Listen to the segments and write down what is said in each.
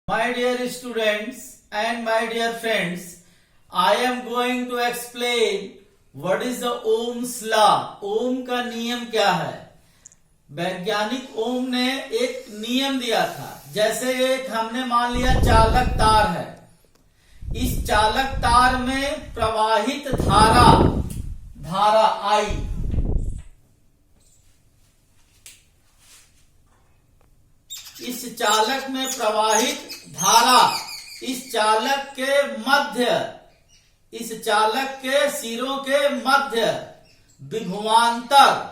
My dear students and my dear friends, I am going to explain what is the Ohm's law. ओम का नियम क्या है। वैज्ञानिक ओम ने एक नियम दिया था। जैसे एक हमने मान लिया चालक तार है, इस चालक तार में प्रवाहित धारा आई, इस चालक में प्रवाहित धारा इस चालक के मध्य, इस चालक के सिरों के मध्य विभवांतर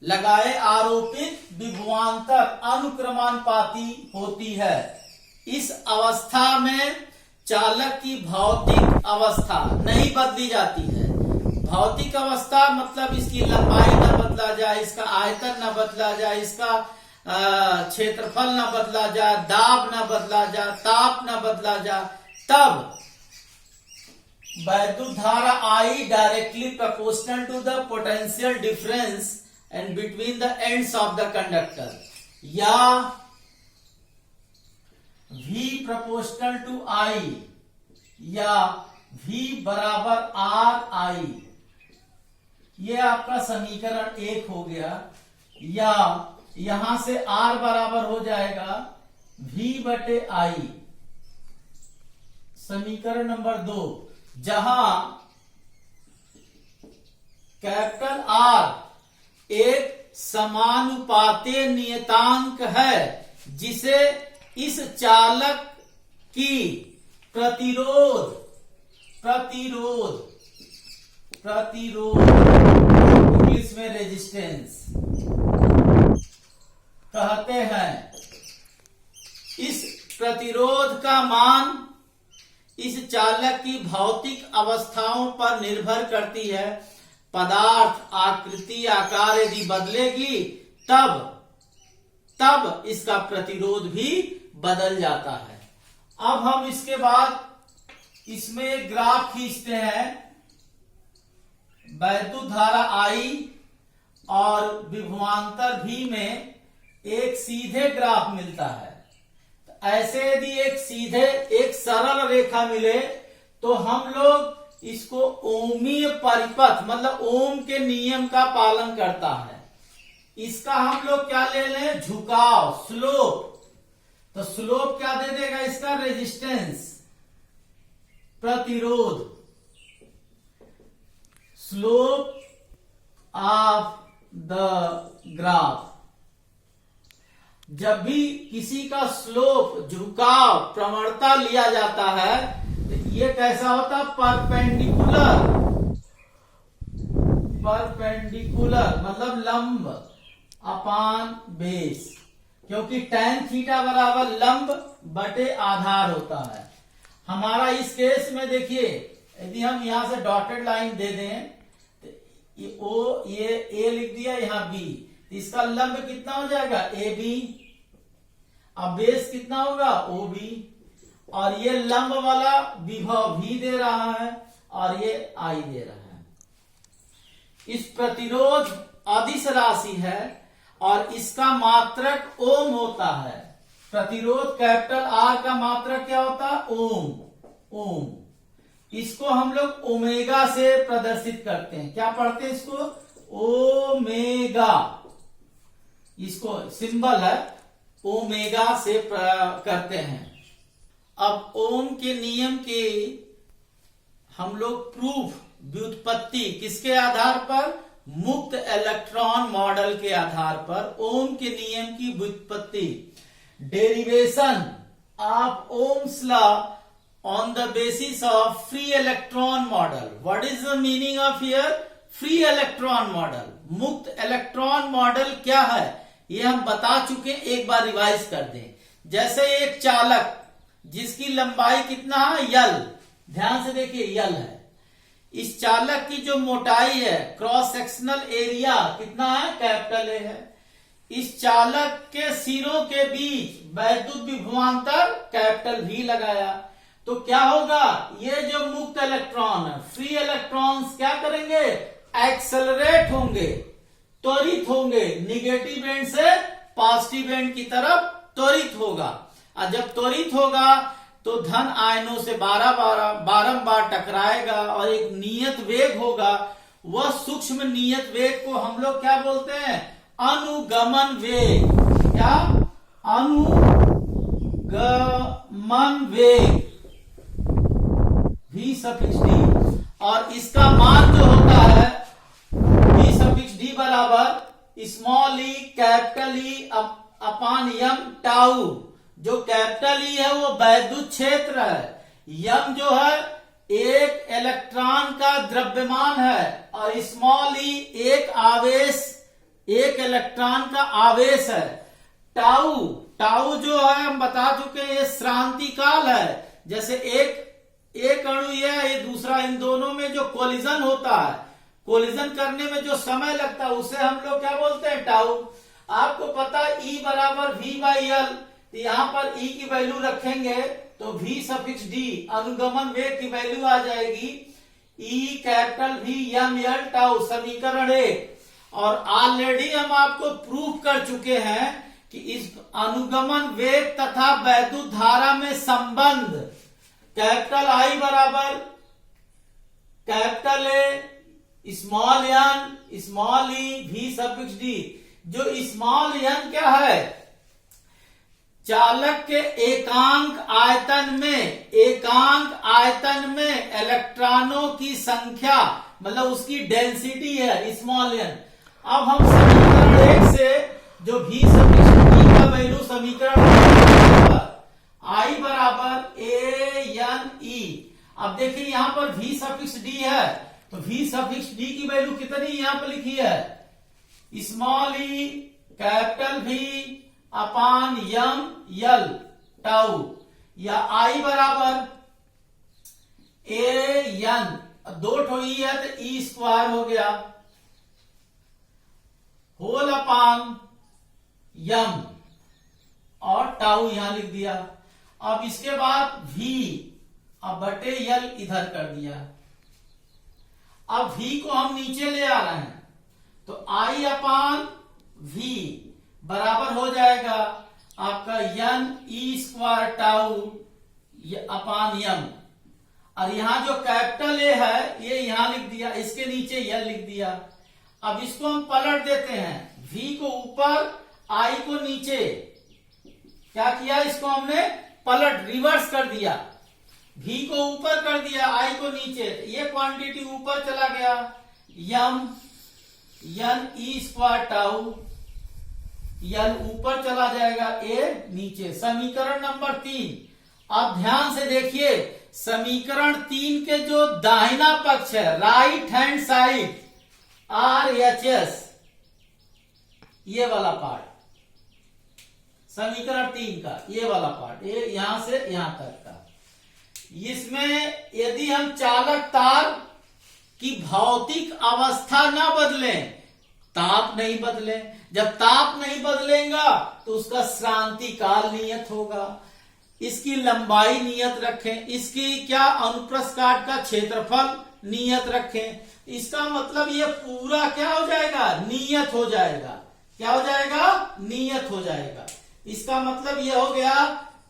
लगाए आरोपित विभवांतर अनुक्रमानुपाती होती है। इस अवस्था में चालक की भौतिक अवस्था नहीं बदली जाती है। भौतिक अवस्था मतलब इसकी लंबाई न बदला जाए, इसका आयतन न बदला जाए, इसका क्षेत्रफल न बदला जाए, दाब न बदला जाए, ताप न बदला जाए, तब वैद्युत धारा I directly proportional to the potential difference and between the ends of the conductor, या V प्रोपोर्शनल टू I, या V बराबर RI, ये आपका समीकरण 1 हो गया। या यहां से R बराबर हो जाएगा V बटे I, समीकरण नंबर 2, जहां कैपिटल R एक समानुपाती नियतांक है जिसे इस चालक की प्रतिरोध इंग्लिश में रेजिस्टेंस कहते हैं। इस प्रतिरोध का मान इस चालक की भौतिक अवस्थाओं पर निर्भर करती है। पदार्थ आकृति आकार यदि बदलेगी तब इसका प्रतिरोध भी बदल जाता है। अब हम इसके बाद इसमें एक ग्राफ खींचते हैं। वैद्युत धारा I और विभवांतर V में एक सीधे ग्राफ मिलता है। तो ऐसे यदि एक सरल रेखा मिले तो हम लोग इसको ओमीय परिपथ मतलब ओम के नियम का पालन करता है। इसका हम लोग क्या ले लें, झुकाव, स्लोप। तो स्लोप क्या दे देगा इसका, रेजिस्टेंस, प्रतिरोध। स्लोप ऑफ द ग्राफ, जब भी किसी का स्लोप झुकाव प्रवणता लिया जाता है तो ये कैसा होता है, परपेंडिकुलर मतलब लंब अपान बेस, क्योंकि tan थीटा बराबर लंब बटे आधार होता है। हमारा इस केस में देखिए, यदि हम यहां से डॉटेड लाइन दे दें तो ये A लिख दिया, यहां B, इसका लंब कितना हो जाएगा, AB, अब बेस कितना होगा, OB, और ये लंब वाला विभव V दे रहा है और ये I दे रहा है। इस प्रतिरोध अदिश राशि है और इसका मात्रक ओम होता है। प्रतिरोध कैपिटल R का मात्रक क्या होता है, ओम। इसको हम लोग ओमेगा से प्रदर्शित करते हैं। क्या पढ़ते हैं इसको, ओमेगा, इसको सिंबल है ओमेगा से करते हैं। अब ओम के नियम के हम लोग प्रूफ, व्युत्पत्ति किसके आधार पर, मुक्त इलेक्ट्रॉन मॉडल के आधार पर ओम के नियम की व्युत्पत्ति, derivation of Ohm's law on the basis of free electron model. What is the meaning of here? Free electron model. मुक्त इलेक्ट्रॉन मॉडल क्या है ये हम बता चुके, एक बार रिवाइज कर दें। जैसे एक चालक जिसकी लंबाई कितना है, L, ध्यान से देखिए L है। इस चालक की जो मोटाई है, क्रॉस सेक्शनल एरिया कितना है, कैपिटल A है। इस चालक के सिरों के बीच वैद्युत विभवांतर कैपिटल V लगाया, तो क्या होगा, ये जो मुक्त इलेक्ट्रॉन है, फ्री इलेक्ट्रॉन्स क्या करेंगे, एक्सेलरेट होंगे, त्वरित होंगे, निगेटिव एंड से पॉजिटिव एंड की तरफ त्वरित होगा। और जब त्वरित होगा तो धन आयनों से बारंबार टकराएगा और एक नियत वेग होगा। वह सूक्ष्म नियत वेग को हम लोग क्या बोलते हैं? अनुगमन वेग। क्या? अनुगमन वेग, v सफिक्स डी। और इसका मान जो होता है v सफिक्स डी बराबर स्मॉल ई कैपिटल ई अपान यम टाउ। जो कैपिटल ई है वो वैद्युत क्षेत्र है, यम जो है एक इलेक्ट्रॉन का द्रव्यमान है और स्मॉल ई एक आवेश, एक इलेक्ट्रॉन का आवेश है। टाउ, टाउ जो है हम बता चुके हैं ये श्रांति काल है। जैसे एक अणु ये दूसरा, इन दोनों में जो कोलिजन होता है, कोलिजन करने में जो समय लगता है उसे हम लोग क्या बोलते हैं? टाउ। आपको पता है E बराबर V बाई एल, तो यहाँ पर E की वैल्यू रखेंगे तो V सफिक्स D अनुगमन वेग की वैल्यू आ जाएगी E capital V M L tau, समीकरण 1। और ऑलरेडी हम आपको प्रूफ कर चुके हैं कि इस अनुगमन वेग तथा वैद्युत धारा में संबंध कैपिटल I बराबर capital A small N small E V suffix D। जो स्मॉल एन क्या है? चालक के एकांक आयतन में इलेक्ट्रॉनों की संख्या, मतलब उसकी डेंसिटी है स्मॉल एन। अब हम समीकरण 1 से जो V सफिक्स D का वैल्यू समीकरण I बराबर ए एन ई। अब देखिए यहां पर V सफिक्स D है तो V सफिक्स D की वैल्यू कितनी यहां पर लिखी है? स्मॉल ई कैपिटल V अपान यम यल टाउ, या I बराबर ए एन, दो ठो ई है तो ई स्क्वायर हो गया, होल अपान यम और टाउ यहां लिख दिया। अब इसके बाद V अब बटे यल इधर कर दिया। अब V को हम नीचे ले आ रहे हैं तो I अपान V बराबर हो जाएगा आपका यन ई स्क्वायर टाउ अपान यम। और यहां जो कैपिटल ए है ये यहां लिख दिया, इसके नीचे यल लिख दिया। अब इसको हम पलट देते हैं, V को ऊपर I को नीचे। क्या किया? इसको हमने पलट रिवर्स कर दिया, V को ऊपर कर दिया, I को नीचे। ये क्वांटिटी ऊपर चला गया, यम यन ई स्क्वायर टाउ, यल ऊपर चला जाएगा, ए नीचे। समीकरण नंबर 3। अब ध्यान से देखिए, समीकरण 3 के जो दाहिना पक्ष है, राइट हैंड साइड RHS, ये वाला पार्ट समीकरण 3 का, ये वाला पार्ट, ये यहां से यहां तक का। इसमें यदि हम चालक तार की भौतिक अवस्था ना बदलें, ताप नहीं बदले, जब ताप नहीं बदलेगा तो उसका श्रांति काल नियत होगा, इसकी लंबाई नियत रखें, इसकी क्या अनुप्रस्थ काट का क्षेत्रफल नियत रखें। इसका मतलब ये पूरा क्या हो जाएगा? नियत हो जाएगा। क्या हो जाएगा? नियत हो जाएगा। इसका मतलब ये हो गया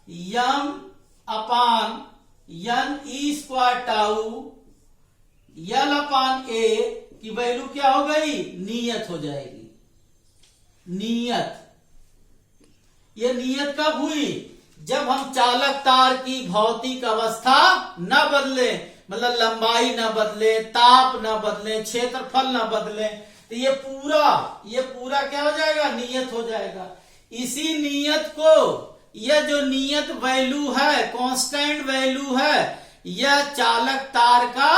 यम अपान यन ई स्क्वायर टाउ यल अपान ए की वैल्यू क्या हो गई? नियत हो जाएगी। नियत, ये नियत कब हुई? जब हम चालक तार की भौतिक अवस्था न बदले, मतलब लंबाई न बदले, ताप न बदले, क्षेत्रफल न बदले, तो ये पूरा क्या हो जाएगा? नियत हो जाएगा। इसी नियत को, यह जो नियत वैल्यू है, कांस्टेंट वैल्यू है, यह चालक तार का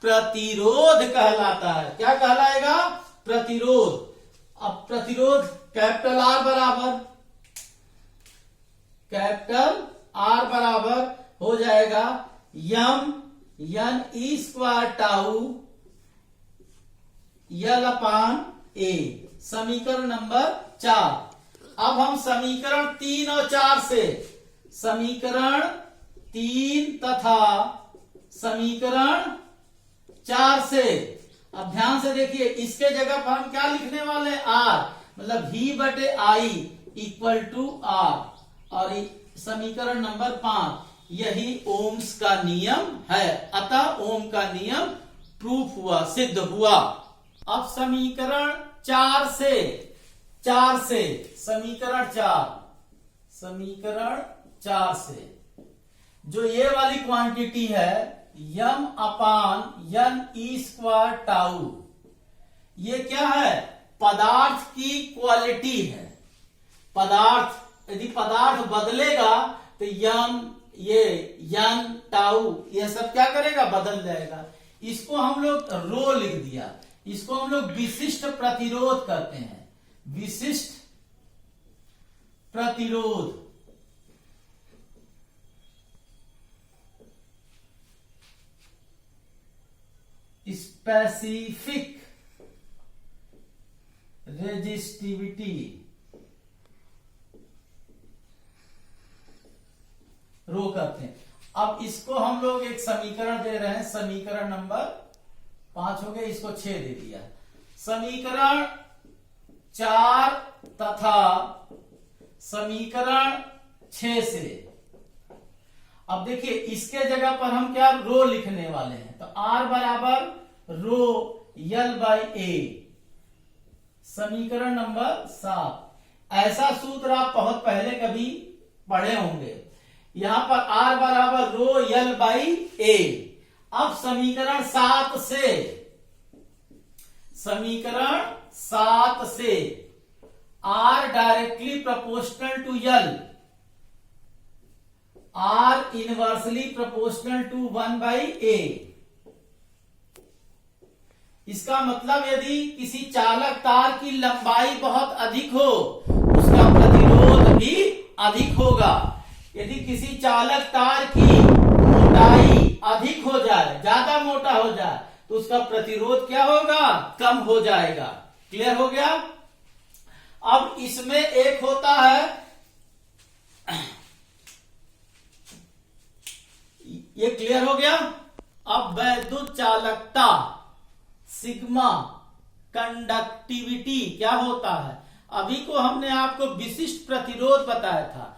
प्रतिरोध कहलाता है। क्या कहलाएगा? प्रतिरोध। अब प्रतिरोध कैपिटल R बराबर हो जाएगा यम यन ई स्क्वायर टाउ यल अपान ए। समीकरण नंबर 4। अब हम समीकरण 3 और 4 से, समीकरण 3 तथा समीकरण 4 से, अब ध्यान से देखिए, इसके जगह पर हम क्या लिखने वाले हैं? R, मतलब V बटे I इक्वल टू R। और समीकरण नंबर 5, यही ओम्स का नियम है, अतः ओम का नियम प्रूफ हुआ, सिद्ध हुआ। अब समीकरण 4 से समीकरण 4 से जो ये वाली क्वांटिटी है यम अपान यन ई स्क्वायर टाउ, ये क्या है? पदार्थ की क्वालिटी है। पदार्थ, यदि पदार्थ बदलेगा तो यम, ये यन, टाउ, ये सब क्या करेगा? बदल जाएगा। इसको हम लोग रो लिख दिया। इसको हम लोग विशिष्ट प्रतिरोध कहते हैं, विशिष्ट प्रतिरोध। स्पेसिफिक रेजिस्टिविटी, रो करते हैं। अब इसको हम लोग एक समीकरण दे रहे हैं, समीकरण नंबर 5 हो गया, इसको 6 दे दिया। समीकरण 4 तथा समीकरण 6 से अब देखिए इसके जगह पर हम क्या रो लिखने वाले हैं, तो R बराबर रो यल बाई ए। समीकरण नंबर 7, ऐसा सूत्र आप बहुत पहले कभी पढ़े होंगे। यहां पर R बराबर रो यल बाई ए। अब समीकरण 7 से R directly proportional to L, R inversely proportional to 1/a। इसका मतलब यदि किसी चालक तार की लंबाई बहुत अधिक हो, उसका प्रतिरोध भी अधिक होगा। यदि किसी चालक तार की मोटाई अधिक हो जाए, ज्यादा मोटा हो जाए, तो उसका प्रतिरोध क्या होगा? कम हो जाएगा। क्लियर हो गया? अब इसमें एक होता है, ये क्लियर हो गया। अब वैद्युत चालकता, सिग्मा कंडक्टिविटी क्या होता है? अभी को हमने आपको विशिष्ट प्रतिरोध बताया था।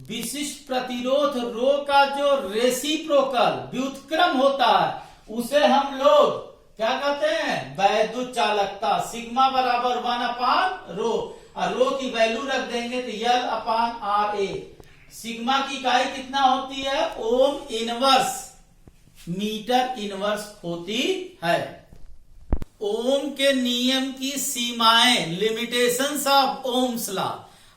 विशिष्ट प्रतिरोध रो का जो रेसिप्रोकल व्युत्क्रम होता है, उसे हम लोग क्या कहते हैं? वैद्युत चालकता। सिग्मा बराबर 1 रो, और रो की वैल्यू रख देंगे तो यल अपान आर ए। सिग्मा की इकाई कितना होती है? ओम इनवर्स, मीटर इनवर्स होती है। ओम के नियम की सीमाएं, लिमिटेशंस ऑफ ओम्स लॉ।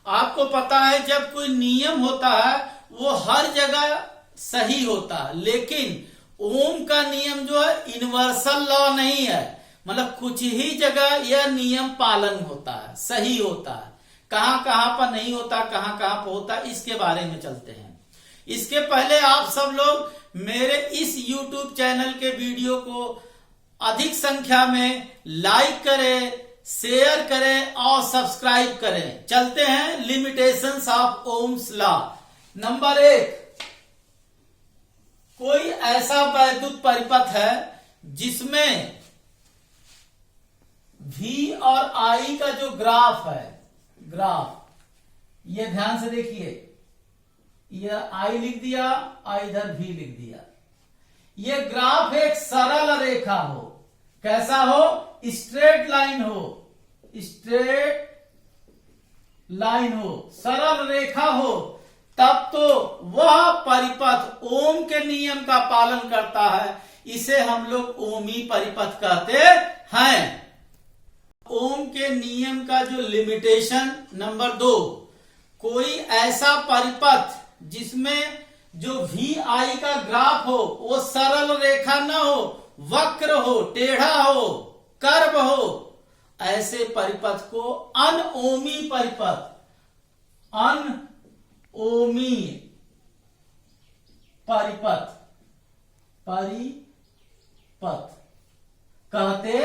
आपको पता है जब कोई नियम होता है वो हर जगह सही होता है, लेकिन ओम का नियम जो है यूनिवर्सल लॉ नहीं है। मतलब कुछ ही जगह यह नियम पालन होता है, सही होता है। कहां कहां पर नहीं होता, कहां कहां पर होता है, इसके बारे में चलते हैं। इसके पहले आप सब लोग मेरे इस YouTube चैनल के वीडियो को अधिक संख्या में लाइक करें, शेयर करें और सब्सक्राइब करें। चलते हैं limitations of Ohm's law. Number 1, कोई ऐसा वैद्युत परिपथ है जिसमें V और I का जो ग्राफ है, ये ध्यान से देखिए, यह I लिख दिया, I इधर V लिख दिया। ये ग्राफ एक सरल रेखा हो, कैसा हो? स्ट्रेट लाइन हो, सरल रेखा हो, तब तो वह परिपथ ओम के नियम का पालन करता है। इसे हम लोग ओमी परिपथ कहते हैं। ओम के नियम का जो लिमिटेशन नंबर 2, कोई ऐसा परिपथ जिसमें जो VI का ग्राफ हो वो सरल रेखा न हो, वक्र हो, टेढ़ा हो, कर्व हो, ऐसे परिपथ को अनओमी परिपथ, अनओमी परिपथ कहते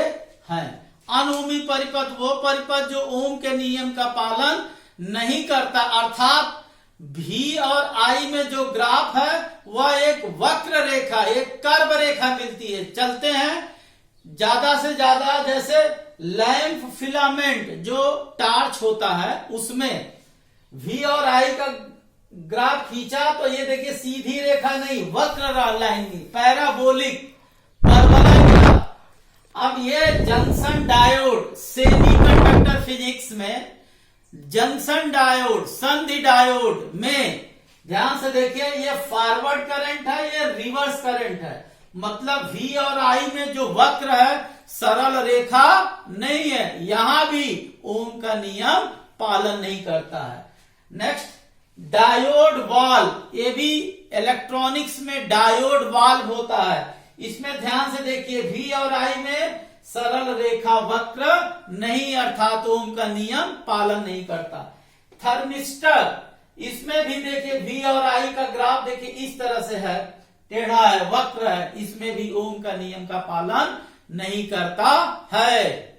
हैं। अनओमी परिपथ वो परिपथ जो ओम के नियम का पालन नहीं करता, अर्थात V और I में जो ग्राफ है वह एक वक्र रेखा, एक कर्व रेखा मिलती है। चलते हैं ज्यादा से ज्यादा, जैसे लैंप फिलामेंट जो टार्च होता है उसमें V और I का ग्राफ खींचा तो ये देखिए सीधी रेखा नहीं, वक्र लाइन थी, पैराबोलिक परवलय। अब ये जंक्शन डायोड, सेमीकंडक्टर फिजिक्स में जंक्शन डायोड, संधि डायोड में ध्यान से देखिए, ये फॉरवर्ड करंट है, ये रिवर्स करंट है। मतलब V और I में जो वक्र है, सरल रेखा नहीं है, यहां भी ओम का नियम पालन नहीं करता है। नेक्स्ट, डायोड वाल्व, ये भी इलेक्ट्रॉनिक्स में डायोड वाल्व होता है। इसमें ध्यान से देखिए, V और I में सरल रेखा वक्र नहीं, अर्थात ओम का नियम पालन नहीं करता। थर्मिस्टर, इसमें भी देखिए V और I का ग्राफ देखिए इस तरह से है, टेढ़ा है, वक्र है, इसमें भी ओम का नियम का पालन नहीं करता है।